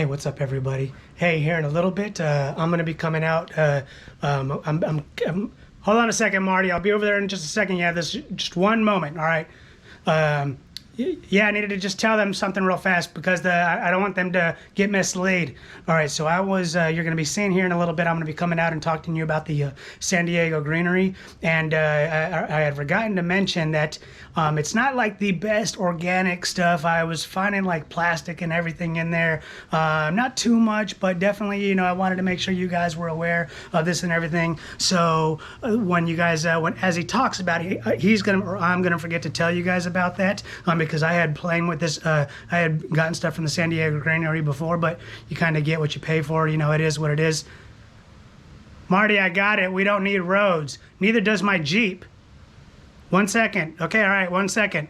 Hey, what's up, everybody? Hey, here in a little bit, I'm gonna be coming out. Hold on a second, Marty. I'll be over there in just a second. Yeah, this just one moment. All right. Yeah, I needed to just tell them something real fast because I don't want them to get misled. All right, so you're going to be seeing here in a little bit, I'm going to be coming out and talking to you about the San Diego Greenery. And I had forgotten to mention that it's not like the best organic stuff. I was finding like plastic and everything in there. Not too much, but definitely, I wanted to make sure you guys were aware of this and everything. So when you guys, as he talks about it, I'm going to forget to tell you guys about that. Because I had playing with this, I had gotten stuff from the San Diego Greenery before, but you kind of get what you pay for. It is what it is. Marty, I got it. We don't need roads. Neither does my Jeep. 1 second. Okay, all right, 1 second.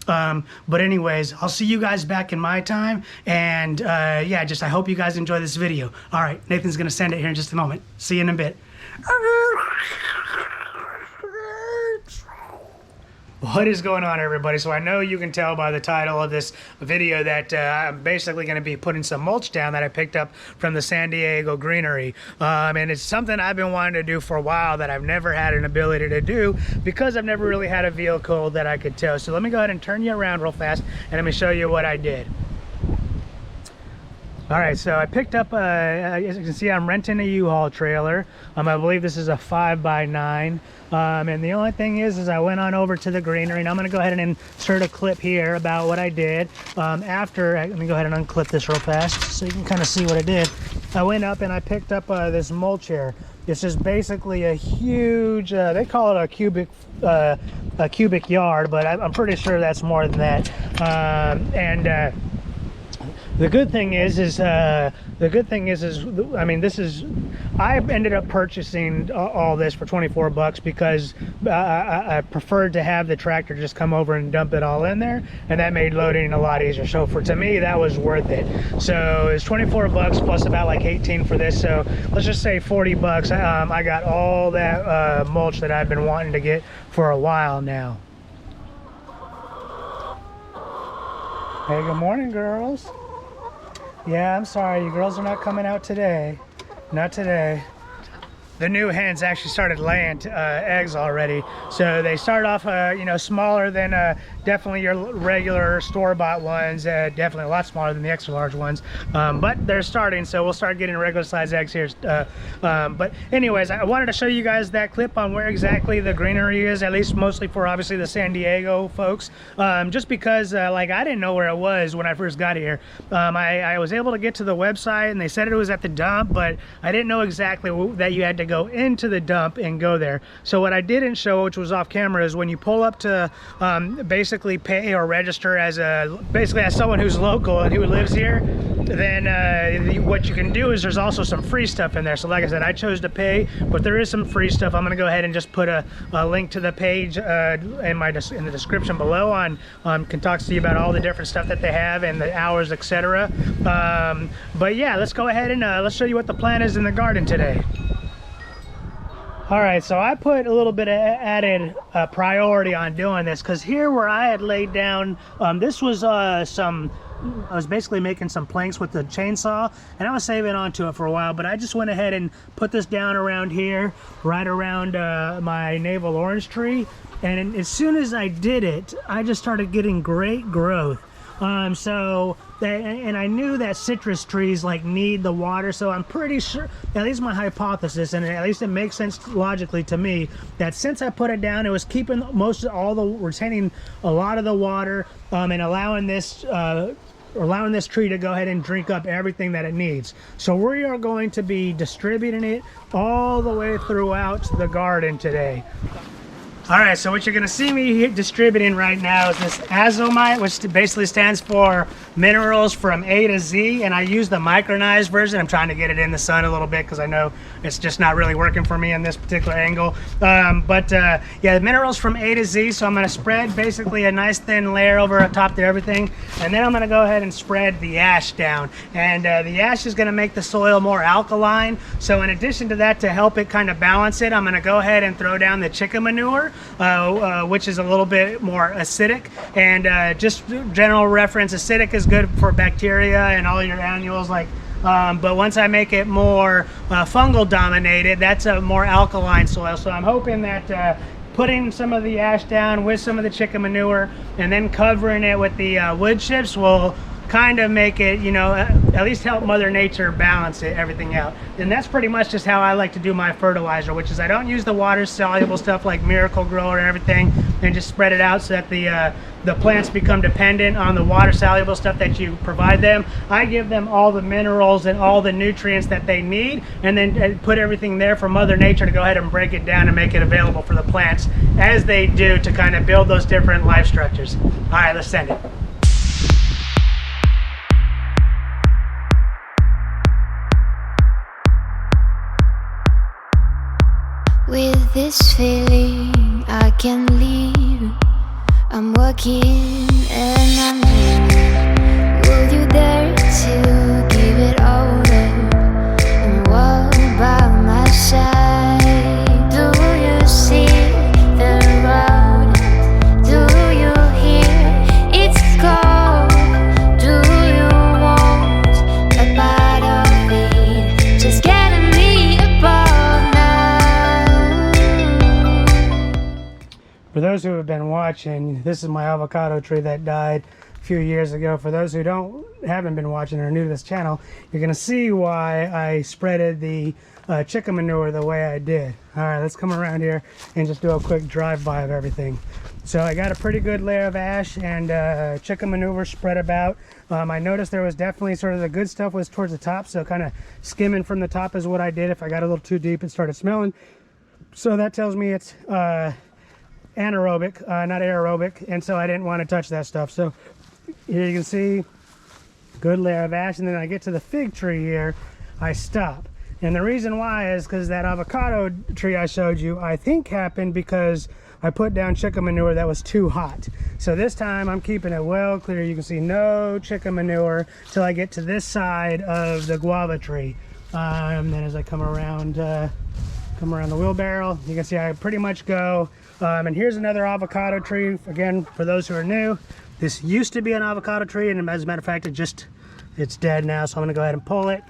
But anyways, I'll see you guys back in my time. And yeah, I hope you guys enjoy this video. All right, Nathan's going to send it here in just a moment. See you in a bit. What is going on, everybody? So I know you can tell by the title of this video that I'm basically going to be putting some mulch down that I picked up from the San Diego Greenery. And it's something I've been wanting to do for a while that I've never had an ability to do because I've never really had a vehicle that I could tow. So let me go ahead and turn you around real fast and let me show you what I did. All right, so I picked up, as you can see, I'm renting a U-Haul trailer. I believe this is a 5x9. And the only thing is I went on over to the Greenery, and I'm going to go ahead and insert a clip here about what I did. Let me go ahead and unclip this real fast so you can kind of see what I did. I went up and I picked up this mulcher. This is basically a huge, they call it a cubic yard, but I'm pretty sure that's more than that. The good thing is I ended up purchasing all this for 24 bucks because I preferred to have the tractor just come over and dump it all in there, and that made loading a lot easier. So to me, that was worth it. So it's 24 bucks plus about like 18 for this. So let's just say 40 bucks. I got all that mulch that I've been wanting to get for a while now. Hey, good morning, girls. Yeah, I'm sorry, you girls are not coming out today. Not today. The new hens actually started laying eggs already. So they start off, smaller than definitely your regular store-bought ones. Definitely a lot smaller than the extra large ones. But they're starting, so we'll start getting regular size eggs here. But anyways, I wanted to show you guys that clip on where exactly the Greenery is, at least mostly for obviously the San Diego folks. Just because I didn't know where it was when I first got here. I was able to get to the website and they said it was at the dump, but I didn't know exactly that you had to go into the dump and go there. So what I didn't show, which was off camera, is when you pull up to basically pay or register as someone who's local and who lives here, then what you can do is there's also some free stuff in there. So like I said, I chose to pay, but there is some free stuff. I'm going to go ahead and just put a link to the page in the description below can talk to you about all the different stuff that they have and the hours, etc. But yeah, let's go ahead and let's show you what the plan is in the garden today. All right, so I put a little bit of added priority on doing this because here where I had laid down, this was I was basically making some planks with the chainsaw, and I was saving onto it for a while, but I just went ahead and put this down around here, right around my navel orange tree, and as soon as I did it, I just started getting great growth. And I knew that citrus trees need the water, so I'm pretty sure, at least my hypothesis, and at least it makes sense logically to me, that since I put it down, it was keeping retaining a lot of the water, and allowing this tree to go ahead and drink up everything that it needs. So we are going to be distributing it all the way throughout the garden today. All right, so what you're gonna see me distributing right now is this azomite, which basically stands for minerals from A to Z, and I use the micronized version. I'm trying to get it in the sun a little bit because I know it's just not really working for me in this particular angle. Yeah, the minerals from A to Z, so I'm gonna spread basically a nice thin layer over top of everything, and then I'm gonna go ahead and spread the ash down. And the ash is gonna make the soil more alkaline, so in addition to that, to help it kind of balance it, I'm gonna go ahead and throw down the chicken manure. which is a little bit more acidic. And just general reference, acidic is good for bacteria and all your annuals, like. But once I make it more fungal dominated, that's a more alkaline soil. So I'm hoping that putting some of the ash down with some of the chicken manure and then covering it with the wood chips will kind of make it, you know, at least help Mother Nature balance everything out. And that's pretty much just how I like to do my fertilizer, which is I don't use the water soluble stuff like Miracle Grower and everything, and just spread it out so that the plants become dependent on the water soluble stuff that you provide them. I give them all the minerals and all the nutrients that they need, and then put everything there for Mother Nature to go ahead and break it down and make it available for the plants as they do to kind of build those different life structures. All right, let's send it. With this feeling I can leave. I'm working and I'm dreaming. Will you dare to give it all up and walk by my side? Do you see the road? Do you hear its call? Do you want a part of it? Just getting me above now. For those who have been watching, this is my avocado tree that died a few years ago. For those who haven't been watching or are new to this channel, you're going to see why I spreaded the chicken manure the way I did. All right, let's come around here and just do a quick drive-by of everything. So I got a pretty good layer of ash and chicken manure spread about. I noticed there was definitely sort of the good stuff was towards the top, so kind of skimming from the top is what I did. If I got a little too deep, it started smelling. So that tells me it's anaerobic, not aerobic, and so I didn't want to touch that stuff. So here you can see good layer of ash, and then I get to the fig tree here, I stop. And the reason why is because that avocado tree I showed you, I think happened because I put down chicken manure that was too hot. So this time I'm keeping it well clear. You can see no chicken manure till I get to this side of the guava tree. And then as I come around the wheelbarrow, you can see I pretty much go. And here's another avocado tree. Again, for those who are new, this used to be an avocado tree, and as a matter of fact, it's dead now, so I'm gonna go ahead and pull it.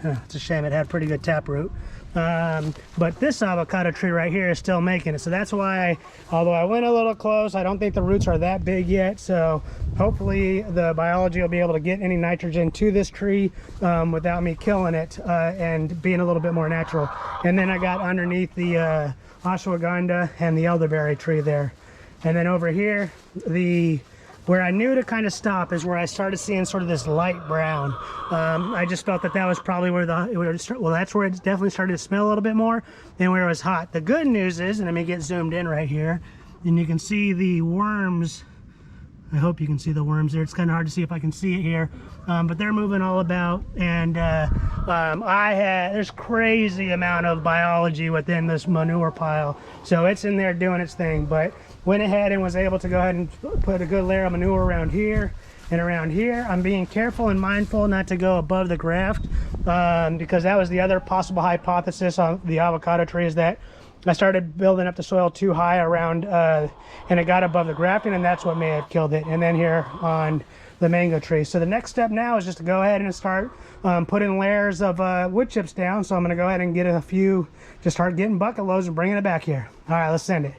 It's a shame, it had pretty good taproot. But this avocado tree right here is still making it. So that's why, although I went a little close, I don't think the roots are that big yet. So hopefully the biology will be able to get any nitrogen to this tree without me killing it and being a little bit more natural. And then I got underneath the ashwagandha and the elderberry tree there. And then over here, where I knew to kind of stop is where I started seeing sort of this light brown. I just felt that was probably where that's where it definitely started to smell a little bit more and where it was hot. The good news is, and let me get zoomed in right here, and you can see the worms. I hope you can see the worms there. It's kind of hard to see if I can see it here, but they're moving all about. And there's crazy amount of biology within this manure pile, so it's in there doing its thing. But went ahead and was able to go ahead and put a good layer of manure around here and around here. I'm being careful and mindful not to go above the graft because that was the other possible hypothesis on the avocado tree, is that I started building up the soil too high around and it got above the grafting, and that's what may have killed it. And then here on the mango tree. So the next step now is just to go ahead and start putting layers of wood chips down. So I'm going to go ahead and get a few, just start getting bucket loads and bringing it back here. All right, let's send it.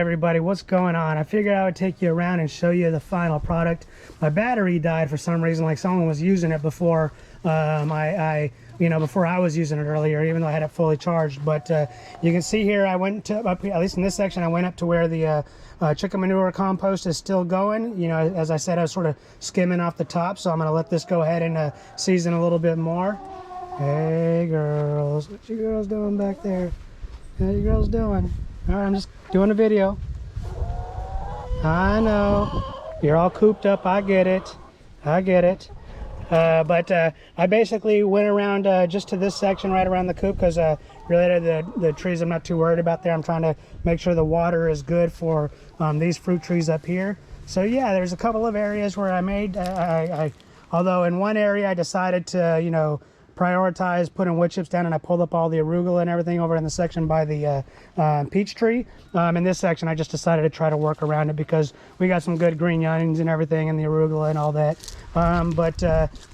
everybody, what's going on? I figured I would take you around and show you the final product. My battery died for some reason, like someone was using it before before I was using it earlier, even though I had it fully charged. But you can see here, I went to up here, at least in this section, I went up to where the chicken manure compost is still going. You know, as I said, I was sort of skimming off the top, so I'm going to let this go ahead and season a little bit more. Hey girls, what you girls doing back there? How you girls doing? All right, I'm just doing a video. I know you're all cooped up. I get it. I get it. But I basically went around just to this section right around the coop, because really the trees I'm not too worried about there. I'm trying to make sure the water is good for these fruit trees up here. So yeah, there's a couple of areas where I made, although in one area I decided to, prioritize putting wood chips down, and I pulled up all the arugula and everything over in the section by the peach tree. In this section I just decided to try to work around it, because we got some good green onions and everything, and the arugula and all that.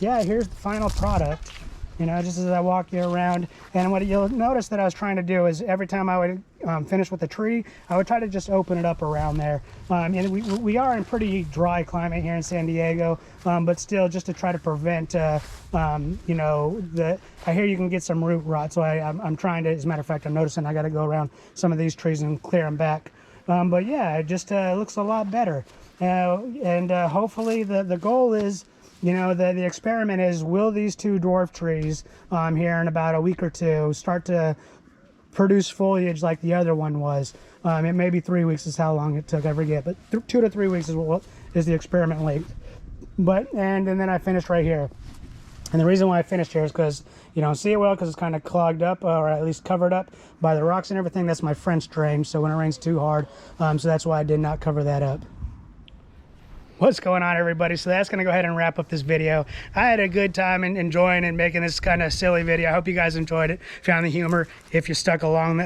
Yeah, here's the final product, just as I walk you around. And what you'll notice that I was trying to do is every time I would finish with the tree, I would try to just open it up around there. And we are in pretty dry climate here in San Diego, but still, just to try to prevent I hear you can get some root rot, so I'm trying to, as a matter of fact, I'm noticing I got to go around some of these trees and clear them back. But yeah, it just looks a lot better. And hopefully the goal is, the experiment is, will these two dwarf trees here in about a week or two start to produce foliage like the other one was? It may be 3 weeks is how long it took, I forget, but 2 to 3 weeks is the experiment length. And then I finished right here. And the reason why I finished here is because you don't see it well, because it's kind of clogged up, or at least covered up by the rocks and everything. That's my French drain, so when it rains too hard, so that's why I did not cover that up. What's going on, everybody? So that's going to go ahead and wrap up this video. I had a good time enjoying and making this kind of silly video. I hope you guys enjoyed it, found the humor, if you stuck along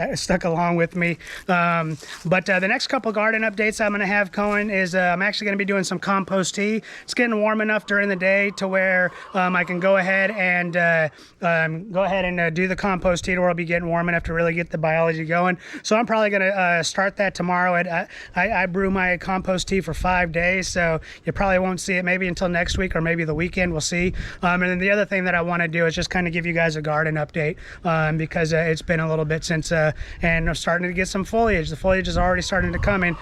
with me. But the next couple garden updates I'm going to have going is I'm actually going to be doing some compost tea. It's getting warm enough during the day to where I can go ahead and do the compost tea, where I'll be getting warm enough to really get the biology going. So I'm probably going to start that tomorrow. I brew my compost tea for 5 days, so you probably won't see it maybe until next week or maybe the weekend. We'll see. And then the other thing that I want to do is just kind of give you guys a garden update, because it's been a little bit since, and I'm starting to get some foliage. The foliage is already starting to come in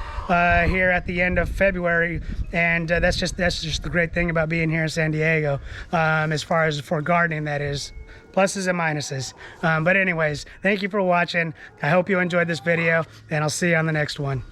here at the end of February, and that's just the great thing about being here in San Diego, as far as for gardening, that is. Pluses and minuses. But anyways, thank you for watching. I hope you enjoyed this video, and I'll see you on the next one.